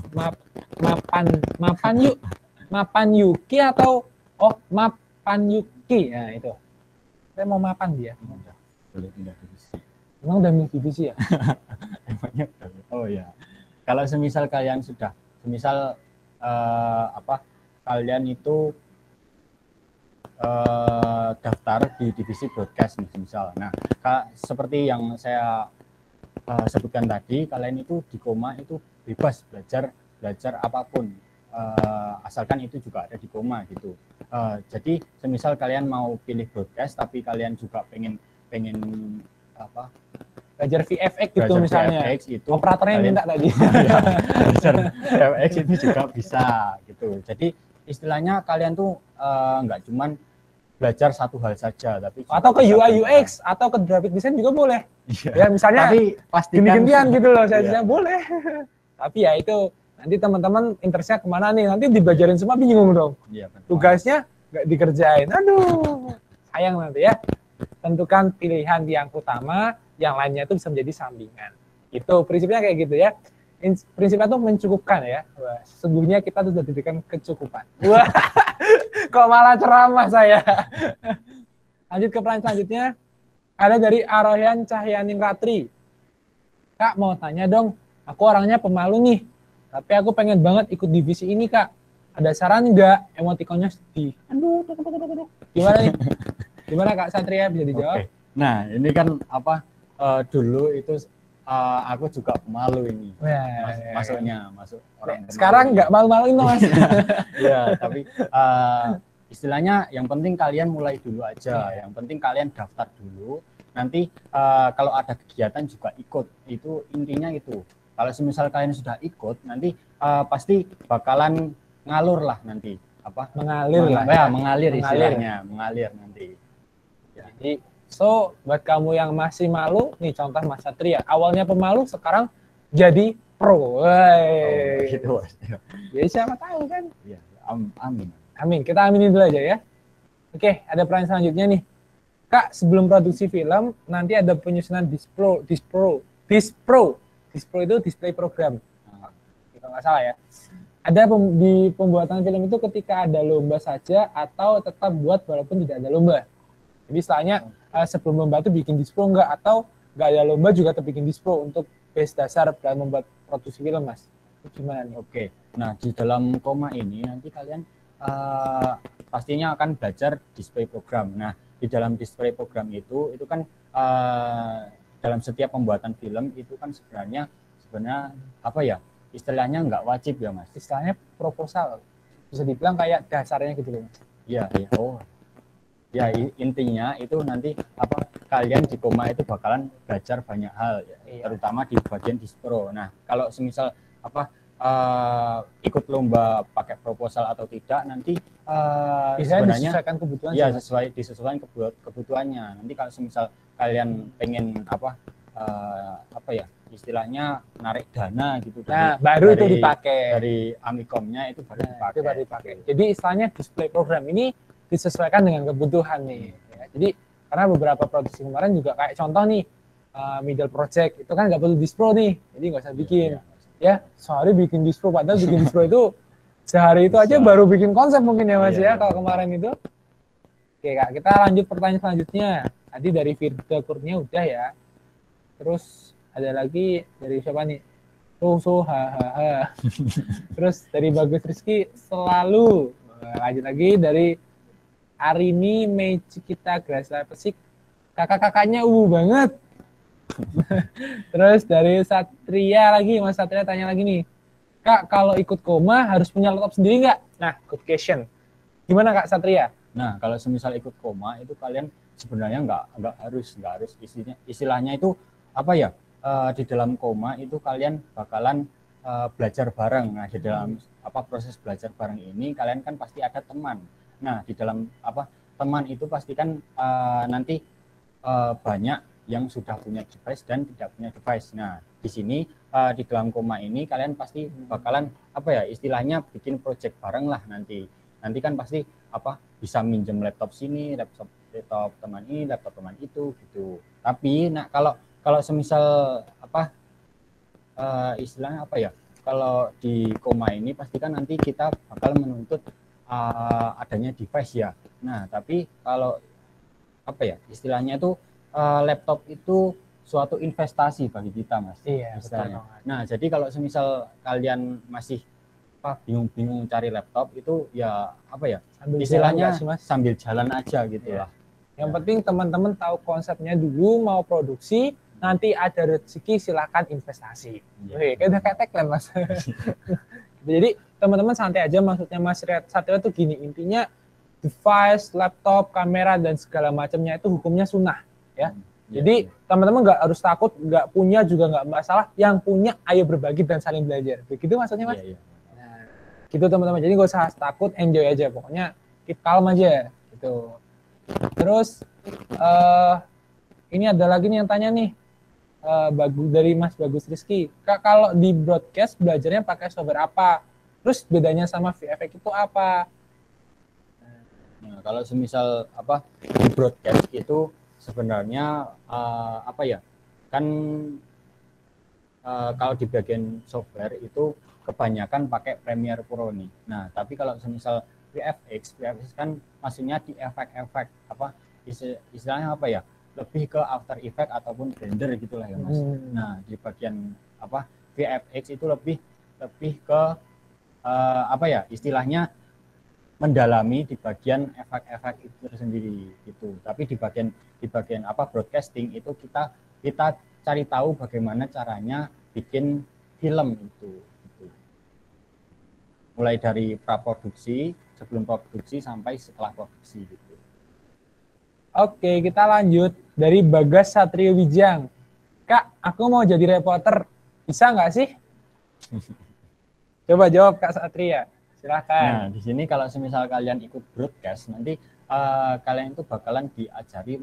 Mapan Yuki atau Mapan Yuki. Nah, itu. Saya mau mapan dia. Boleh pindah divisi. Emang udah milih divisi ya? Emangnya oh ya. Kalau semisal kalian kalian itu daftar di divisi broadcast nih misal. Nah, seperti yang saya sebutkan tadi, kalian itu di Koma itu bebas belajar apapun, asalkan itu juga ada di Koma gitu. Jadi semisal kalian mau pilih broadcast tapi kalian juga pengen belajar VFX gitu misalnya. VFX itu operatornya minta tadi. Belajar VFX itu juga bisa gitu. Jadi istilahnya kalian tuh nggak cuman belajar satu hal saja, tapi atau ke UI UX atau ke graphic design juga boleh. Ya misalnya tapi pastikan gini-ginian gitu loh, saya boleh. Tapi ya itu nanti teman-teman interestnya kemana nih, nanti dibelajarin semua bingung dong. Iya, tugasnya nggak dikerjain, aduh sayang nanti ya. Tentukan pilihan yang utama, yang lainnya itu bisa menjadi sampingan. Itu prinsipnya kayak gitu ya. Prinsipnya itu mencukupkan ya. Wah, sesungguhnya kita sudah diberikan kecukupan. Wah, kok malah ceramah saya. Lanjut ke pertanyaan selanjutnya. Ada dari Arohyan Cahyaning Ratri. Kak mau tanya dong, aku orangnya pemalu nih, tapi aku pengen banget ikut divisi ini, Kak. Ada saran nggak? Emotikonnya sedih. Aduh. Gimana nih? Gimana Kak Satria, bisa dijawab? Oke. Nah, ini kan dulu itu aku juga malu ini. Masuk orang. Sekarang nggak malu-maluin Mas. Iya, tapi istilahnya yang penting kalian mulai dulu aja. Yang penting kalian daftar dulu. Nanti kalau ada kegiatan juga ikut. Itu intinya itu. Kalau semisal kalian sudah ikut, nanti pasti bakalan ngalur lah nanti. Mengalir lah. Ya, mengalir istilahnya, mengalir nanti. Ya. Jadi buat kamu yang masih malu, nih contoh Mas Satria, awalnya pemalu, sekarang jadi pro. Gitu. Jadi siapa tahu kan? Ya, amin. Amin. Kita aminin dulu aja ya. Oke, ada pertanyaan selanjutnya nih. Kak, sebelum produksi film nanti ada penyusunan Dispro itu display program. Kalau nggak salah ya. Ada di pembuatan film itu ketika ada lomba saja atau tetap buat walaupun tidak ada lomba. Jadi istilahnya sebelum lomba itu bikin dispro enggak, atau enggak ada lomba juga terbikin dispro untuk base dasar dalam membuat produksi film, Mas. Itu gimana nih? Oke. Nah, di dalam Koma ini nanti kalian pastinya akan belajar display program. Nah, di dalam display program itu kan dalam setiap pembuatan film itu kan sebenarnya istilahnya enggak wajib ya, Mas. Istilahnya proposal. Bisa dibilang kayak dasarnya gitu loh, Mas. Iya. Oh. Ya, intinya itu nanti kalian di Koma itu bakalan belajar banyak hal ya, terutama di bagian dispro. Nah, kalau semisal ikut lomba pakai proposal atau tidak nanti sebenarnya disesuaikan kebutuhan. Iya, disesuaikan kebutuhannya. Nanti kalau semisal kalian pengen istilahnya narik dana gitu. Nah, baru itu dipakai. Dari Amikomnya itu baru dipakai. Jadi istilahnya display program ini disesuaikan dengan kebutuhan nih. Ya. Jadi Karena beberapa produksi kemarin juga kayak contoh nih, middle project itu kan nggak perlu distro nih, jadi nggak usah bikin. Ya, sehari bikin distro, padahal bikin distro itu sehari itu aja baru bikin konsep mungkin ya Mas ya, kalau kemarin itu. Oke Kak, kita lanjut pertanyaan selanjutnya. Tadi dari Firda Kurnia udah ya. Terus ada lagi dari siapa nih? Hahaha. Terus dari Bagus Rizky selalu. Lanjut lagi dari Arini Mei Cikita Grasa Pesik. Kakak-kakaknya banget. Terus dari Satria lagi, Mas Satria tanya lagi nih. Kak, kalau ikut koma harus punya laptop sendiri nggak? Nah, good question. Gimana Kak Satria? Nah, kalau semisal ikut koma itu kalian sebenarnya nggak harus istilahnya itu apa ya, di dalam koma itu kalian bakalan belajar bareng. Nah, di dalam proses belajar bareng ini kalian kan pasti ada teman. Nah, di dalam teman itu pasti kan nanti banyak yang sudah punya device dan tidak punya device. Nah, di sini di dalam koma ini kalian pasti bakalan istilahnya bikin project bareng lah nanti. Nanti kan pasti bisa minjem laptop sini, laptop teman ini, laptop teman itu gitu. Tapi kalau semisal istilahnya kalau di koma ini pasti kan nanti kita bakal menuntut adanya device ya. Nah, tapi kalau istilahnya itu laptop itu suatu investasi bagi kita, Mas. Iya, betul. Nah, jadi kalau semisal kalian masih bingung-bingung cari laptop itu ya istilahnya sambil jalan aja gitu lah. Yang penting teman-teman tahu konsepnya dulu, mau produksi, nanti ada rezeki silakan investasi. Kayak udah kayak tagline Mas. Jadi teman-teman santai aja, maksudnya Mas Satria tuh gini, intinya device, laptop, kamera dan segala macamnya itu hukumnya sunnah ya. Jadi teman-teman nggak harus takut, nggak punya juga nggak masalah, yang punya ayo berbagi dan saling belajar. Begitu maksudnya Mas? Gitu teman-teman, jadi gak usah takut, enjoy aja, pokoknya keep calm aja gitu. Terus ini ada lagi nih yang tanya nih, dari Mas Bagus Rizky, Kak, kalau di broadcast belajarnya pakai software apa, terus bedanya sama VFX itu apa? Nah, kalau semisal di broadcast itu sebenarnya kan kalau di bagian software itu kebanyakan pakai Premiere Pro nih. Nah, tapi kalau semisal VFX kan maksudnya di efek-efek istilahnya lebih ke After Effect ataupun Blender gitulah ya Mas. Nah, di bagian VFX itu lebih ke istilahnya mendalami di bagian efek-efek itu sendiri gitu. Tapi di bagian broadcasting itu kita cari tahu bagaimana caranya bikin film itu. Mulai dari praproduksi, sebelum produksi sampai setelah produksi gitu. Oke, kita lanjut dari Bagas Satrio Wijang. Kak, aku mau jadi reporter, bisa nggak sih? Coba jawab Kak Satria, silakan. Nah, di sini kalau semisal kalian ikut broadcast, nanti kalian itu bakalan diajari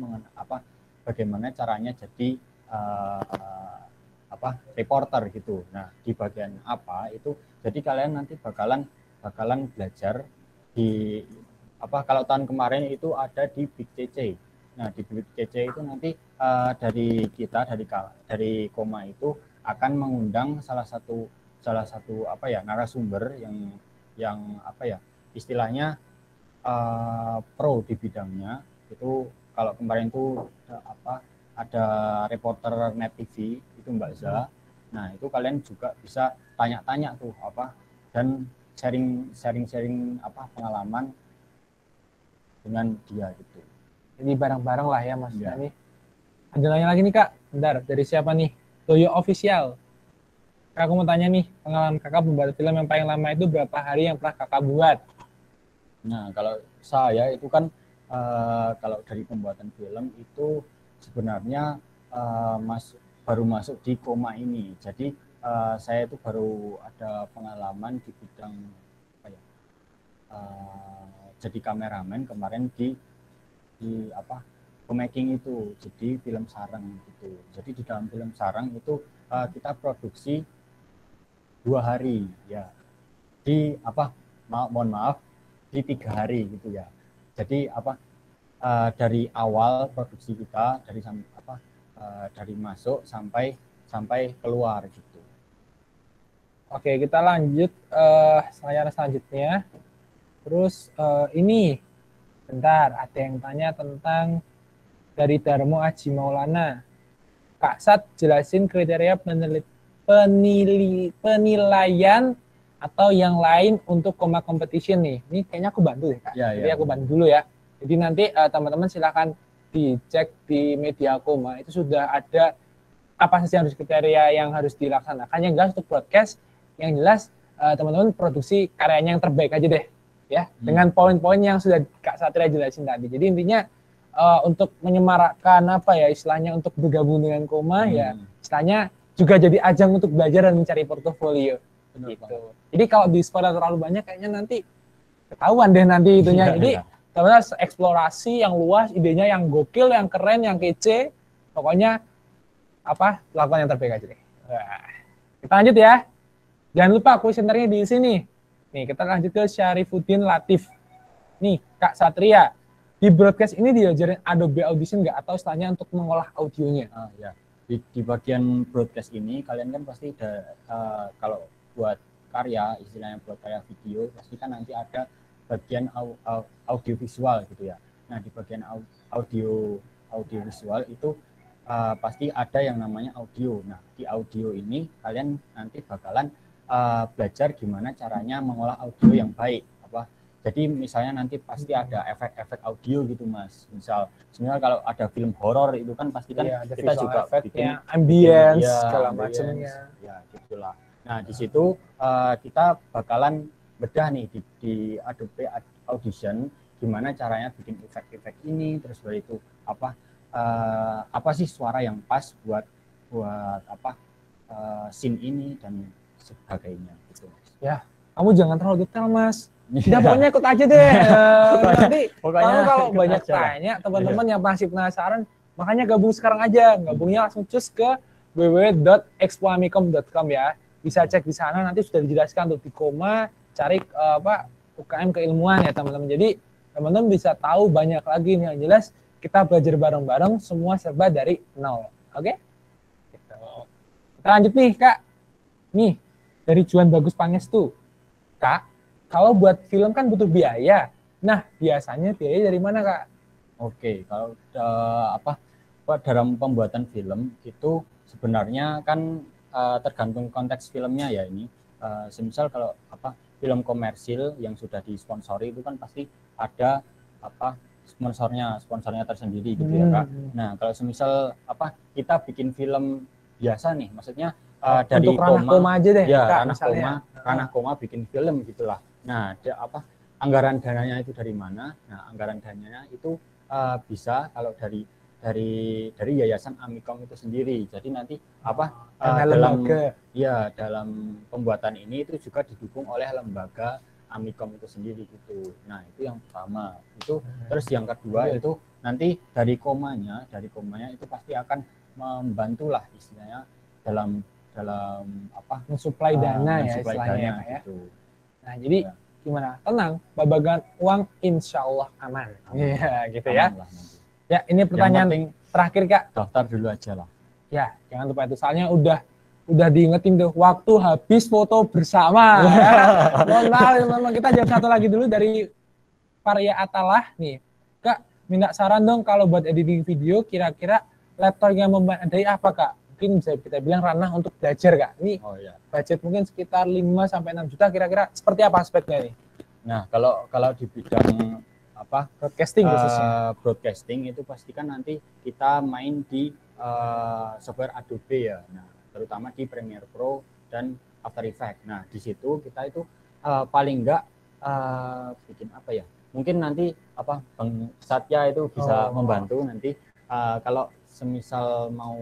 bagaimana caranya jadi reporter gitu. Nah, di bagian itu jadi kalian nanti bakalan belajar di kalau tahun kemarin itu ada di Big CC. Nah, di Big CC itu nanti dari koma itu akan mengundang salah satu narasumber yang istilahnya pro di bidangnya. Itu kalau kemarin itu ada reporter Net TV itu Mbak Za. Nah, itu kalian juga bisa tanya-tanya tuh dan sharing pengalaman dengan dia gitu. Jadi bareng-bareng lah ya Mas. Ini ada nanya lagi nih Kak. Bentar, dari siapa nih? Toyo Official. Kak, aku mau tanya nih, pengalaman Kakak membuat film yang paling lama itu berapa hari yang pernah Kakak buat? Nah, kalau saya itu kan kalau dari pembuatan film itu sebenarnya baru masuk di koma ini. Jadi saya itu baru ada pengalaman di bidang jadi kameramen kemarin di filmmaking itu, jadi film sarang gitu. Jadi di dalam film sarang itu kita produksi 2 hari ya, mohon maaf di 3 hari gitu ya. Jadi dari awal produksi kita dari masuk sampai keluar gitu. Oke, kita lanjut layar selanjutnya. Terus ini bentar, ada yang tanya tentang dari Darmo Aji Maulana. Kak Sat, jelasin kriteria penilaian atau yang lain untuk Koma Competition nih. Ini kayaknya aku bantu deh, Kak. Jadi aku bantu dulu ya. Jadi nanti teman-teman silakan dicek di media Koma, itu sudah ada apa saja harus kriteria yang harus dilaksanakan. Yang jelas untuk broadcast, yang jelas teman-teman produksi karyanya yang terbaik aja deh, ya, dengan poin-poin yang sudah Kak Satria jelasin tadi. Jadi intinya untuk menyemarakkan istilahnya untuk bergabung dengan Koma, ya istilahnya juga jadi ajang untuk belajar dan mencari portofolio. Gitu. Jadi kalau di spoiler terlalu banyak kayaknya nanti ketahuan deh nanti itunya. Jadi teman-teman eksplorasi yang luas, idenya yang gokil, yang keren, yang kece, pokoknya lakukan yang terbaik aja deh. Nah, kita lanjut ya. Jangan lupa kuesionernya di sini. Nih, kita lanjut ke Syarifuddin Latif. Nih, Kak Satria, di broadcast ini diajarin Adobe Audition nggak, atau istilahnya untuk mengolah audionya? Ya. Di bagian broadcast ini kalian kan pasti kalau buat karya, istilahnya buat karya video, pasti kan nanti ada bagian audio visual gitu ya. Nah, di bagian audio visual itu pasti ada yang namanya audio. Nah, di audio ini kalian nanti bakalan belajar gimana caranya mengolah audio yang baik. Jadi misalnya nanti pasti ada efek-efek audio gitu, Mas. Sebenarnya kalau ada film horor itu kan pasti kan kita juga bikin ambience segala macamnya. Ya, gitulah. Nah, di situ kita bakalan bedah nih di Adobe Audition gimana caranya bikin efek-efek ini, terus dari itu apa sih suara yang pas buat scene ini dan sebagainya gitu, Mas. Ya, kamu jangan terlalu detail, Mas. Tidak, pokoknya ikut aja deh. Nanti kalau banyak tanya teman-teman yang masih penasaran, makanya gabung sekarang aja. Gabungnya langsung cus ke www.expoamicom.com ya. Bisa cek di sana, nanti sudah dijelaskan untuk di Koma, cari UKM keilmuan ya teman-teman. Jadi teman-teman bisa tahu banyak lagi nih, yang jelas kita belajar bareng-bareng, semua serba dari nol. Oke? Gitu. Kita lanjut nih, Kak. Nih, dari Juan Bagus Pangestu. Kak, kalau buat film kan butuh biaya. Nah, biasanya biaya dari mana, Kak? Oke, kalau dalam pembuatan film itu sebenarnya kan tergantung konteks filmnya ya ini. Semisal kalau film komersil yang sudah disponsori itu kan pasti ada sponsornya tersendiri gitu ya, Kak. Nah, kalau semisal kita bikin film biasa nih, maksudnya dari untuk ranah Koma aja deh, ya, Kak, ranah Koma bikin film gitulah. Nah, anggaran dananya itu dari mana? Nah, anggaran dananya itu bisa kalau dari Yayasan Amikom itu sendiri. Jadi nanti dalam pembuatan ini itu juga didukung oleh lembaga Amikom itu sendiri gitu. Nah, itu yang pertama. Itu terus yang kedua itu nanti dari komanya itu pasti akan membantulah istilahnya dalam mensuplai dana ya istilahnya ya. Gitu. Nah, jadi gimana? Tenang, babagan uang insya Allah aman. Iya, gitu ya. Ya, ini pertanyaan terakhir, Kak. Daftar dulu aja lah. Ya, jangan lupa itu. Soalnya udah diingetin tuh, waktu habis foto bersama. Ya. Mohon maaf, memang kita jawab satu lagi dulu dari Varia Atalah nih. Kak, minta saran dong kalau buat editing video, kira-kira laptop yang memadai apa, Kak? Mungkin bisa kita bilang ranah untuk belajar, Kak. Ini budget mungkin sekitar 5-6 juta, kira-kira seperti apa aspeknya nih? Nah, kalau di bidang broadcasting khususnya. Broadcasting itu pastikan nanti kita main di software Adobe ya. Nah, terutama di Premiere Pro dan After Effects. Nah, di situ kita itu paling enggak bikin mungkin nanti Bang Satya itu bisa membantu nanti kalau semisal mau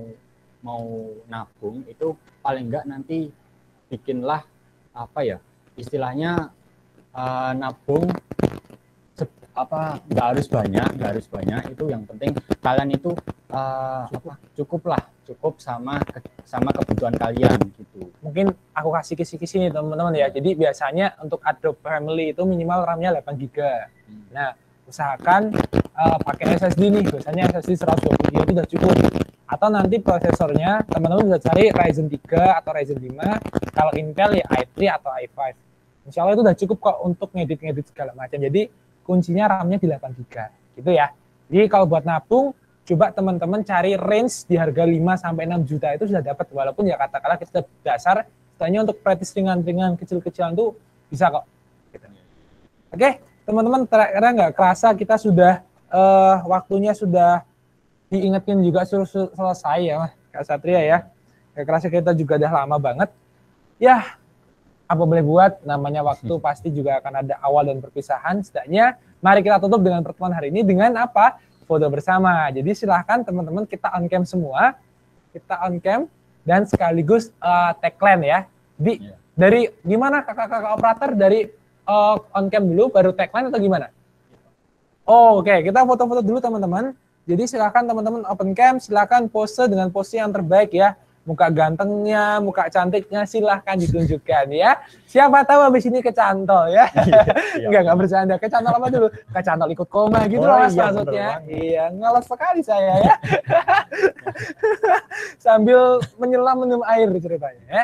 nabung itu paling enggak nanti bikinlah istilahnya nabung nggak harus banyak itu, yang penting kalian itu cukup sama kebutuhan kalian gitu. Mungkin aku kasih kisi-kisi nih teman-teman ya. Jadi biasanya untuk Adobe Family itu minimal RAM-nya 8 GB. Nah, usahakan pakai SSD nih, biasanya SSD 120 GB itu udah cukup. Atau nanti prosesornya teman-teman bisa cari Ryzen 3 atau Ryzen 5, kalau Intel ya i3 atau i5. Insya Allah itu udah cukup kok untuk ngedit-ngedit segala macam. Jadi kuncinya RAM-nya di 8 GB gitu ya. Jadi kalau buat nabung, coba teman-teman cari range di harga 5-6 juta itu sudah dapat, walaupun ya katakanlah kita dasar, istilahnya untuk praktis ringan-ringan kecil-kecilan tuh bisa kok. Gitu. Oke, teman-teman, karena nggak kerasa kita sudah waktunya sudah diingetin juga suruh selesai ya Mas Kak Satria ya. Nggak kerasa kita juga udah lama banget. Ya, apa boleh buat, namanya waktu pasti juga akan ada awal dan perpisahan. Setidaknya mari kita tutup dengan pertemuan hari ini dengan apa? Foto bersama. Jadi silahkan teman-teman kita on cam semua. Kita on cam dan sekaligus tagline ya. Jadi dari gimana kakak-kakak operator, dari on cam dulu baru tagline atau gimana? Oh, oke, kita foto-foto dulu teman-teman. Jadi silakan teman-teman open cam, silakan pose dengan pose yang terbaik ya. Muka gantengnya, muka cantiknya silahkan ditunjukkan ya. Siapa tahu habis ini kecantol ya. Enggak bercanda. Kecantol apa dulu? Kecantol ikut koma gitu loh Mas maksudnya. Iya, ngalas sekali saya ya. Sambil menyelam minum air ceritanya ya.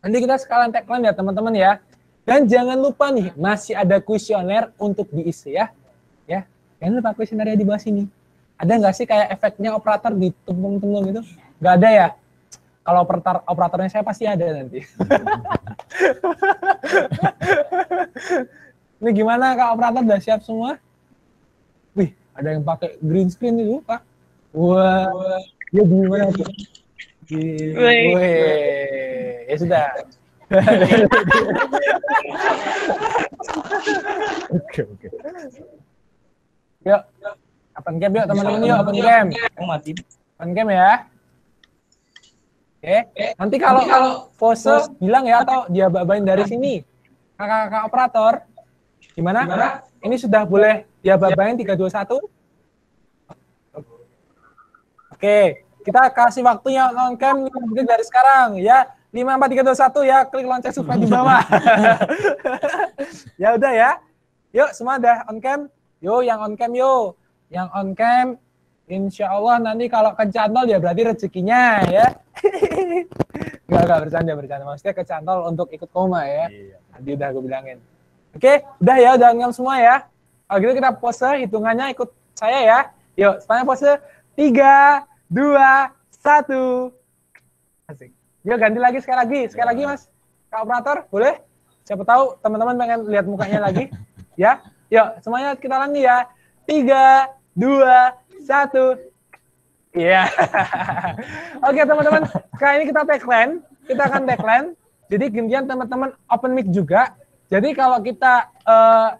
Nanti kita sekalian tagline ya teman-teman ya. Dan jangan lupa nih, masih ada kuesioner untuk diisi ya. Ya. Jangan lupa kuesionernya di bawah sini. Ada nggak sih kayak efeknya operator di tumpung-tumpung gitu? Nggak ada ya? Kalau operatornya saya pasti ada nanti. Ini gimana Kak operator, udah siap semua? Wih, ada yang pakai green screen itu Pak. Wah, ya gimana tuh? Wih, ya sudah. Oke. Yuk, open cam yuk teman-teman, yuk open cam. Open cam ya. Oke, nanti kalau pose bilang ya atau dia babain dari sini. Kakak operator, gimana? Ini sudah boleh dia babain 3, 2, 1. Oke, kita kasih waktunya on cam dari sekarang ya. 5, 4, 3, 2, 1 ya, klik lonceng subscribe di bawah. Ya udah ya. Yuk semua udah on cam. Yo, yang on cam yo. Yang on cam, insya Allah nanti kalau kecantol ya berarti rezekinya ya. Enggak bercanda. Maksudnya kecantol untuk ikut koma ya. Tadi udah gue bilangin. Oke, udah ya, udah on cam semua ya. Kalau gitu kita pose, hitungannya ikut saya ya. Yuk, semuanya pose. 3, 2, 1. Asik. Yuk ganti lagi sekali lagi Mas Kak operator, boleh? Siapa tahu teman-teman pengen lihat mukanya lagi ya. Yuk semuanya kita ulangi ya. 3, 2, 1. Iya. Oke teman-teman, sekarang ini kita akan tagline. Jadi gantian teman-teman open mic juga. Jadi kalau kita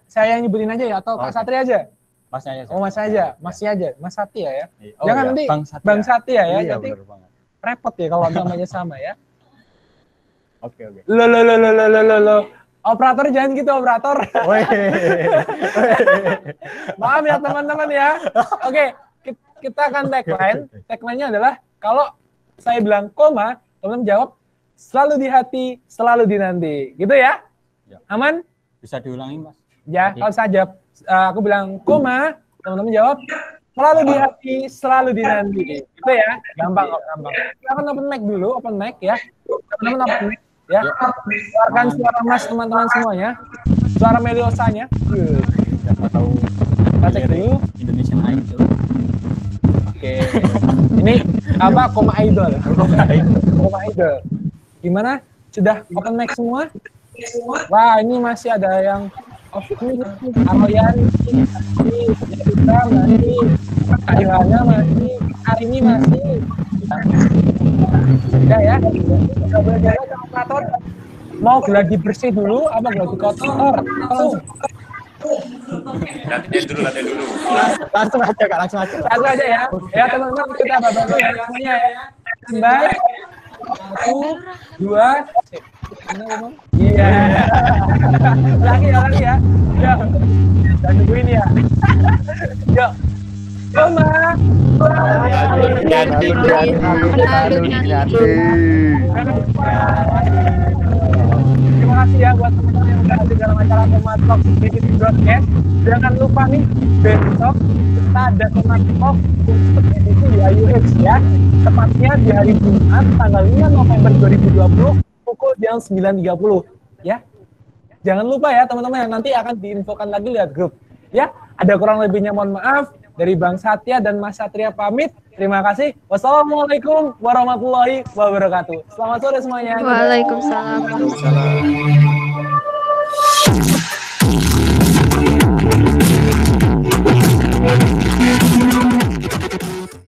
saya yang nyebutin aja ya, atau Kak Satria aja? Mas aja. Oh Mas aja, Masnya aja, Mas Satria ya. Oh, jangan iya. nanti Bang Satria ya. Iya, nanti repot ya kalau namanya sama ya. Oke. Lo. Operator jangan gitu operator. Maaf ya teman-teman ya. Oke, kita akan tagline. Tagline-nya adalah kalau saya bilang koma, teman-teman jawab selalu di hati, selalu di nanti. Gitu ya? Aman? Bisa diulangi Mas? Ya, kalau saya jawab, aku bilang koma, teman-teman jawab selalu di hati, selalu di nanti. Gitu ya? Gampang kok, gampang. Kita akan open mic dulu, open mic ya. Teman-teman open mic ya. Keluarkan suara Mas teman-teman semuanya. Suara Meliosanya. Siapa tahu Kita cek dulu. Indonesian Idol. Oke. Ini apa? Koma Idol. Koma Idol. Gimana? Sudah open mic semua? Wah, ini masih ada yang Aroyan, kita masih, Ayuhana masih, hari ini masih. Sudah ya, udah boleh jalan ke operator. Mau geladi bersih dulu, apa geladi kotor? Latihan dulu. Langsung aja Kak, langsung aja ya. Ya teman-teman, kita bantu ya semuanya ya. Baik. 1, 2, iya. Lagi ya. Yuk. Dan nungguin ya. Yuk. Koma. Terima kasih. kasih ya buat teman-teman yang udah hadir dalam acara Tomat Talk Divisi Broadcast. Jangan lupa nih, besok kita ada Tomat Talk untuk edisi UIUX ya. Tepatnya di hari Jumat tanggal 5 November 2020 pukul jam 9.30 ya. Jangan lupa ya teman-teman, yang nanti akan diinfokan lagi lihat grup. Ya, ada kurang lebihnya mohon maaf. Dari Bang Satya dan Mas Satria pamit. Terima kasih. Wassalamualaikum warahmatullahi wabarakatuh. Selamat sore semuanya. Waalaikumsalam.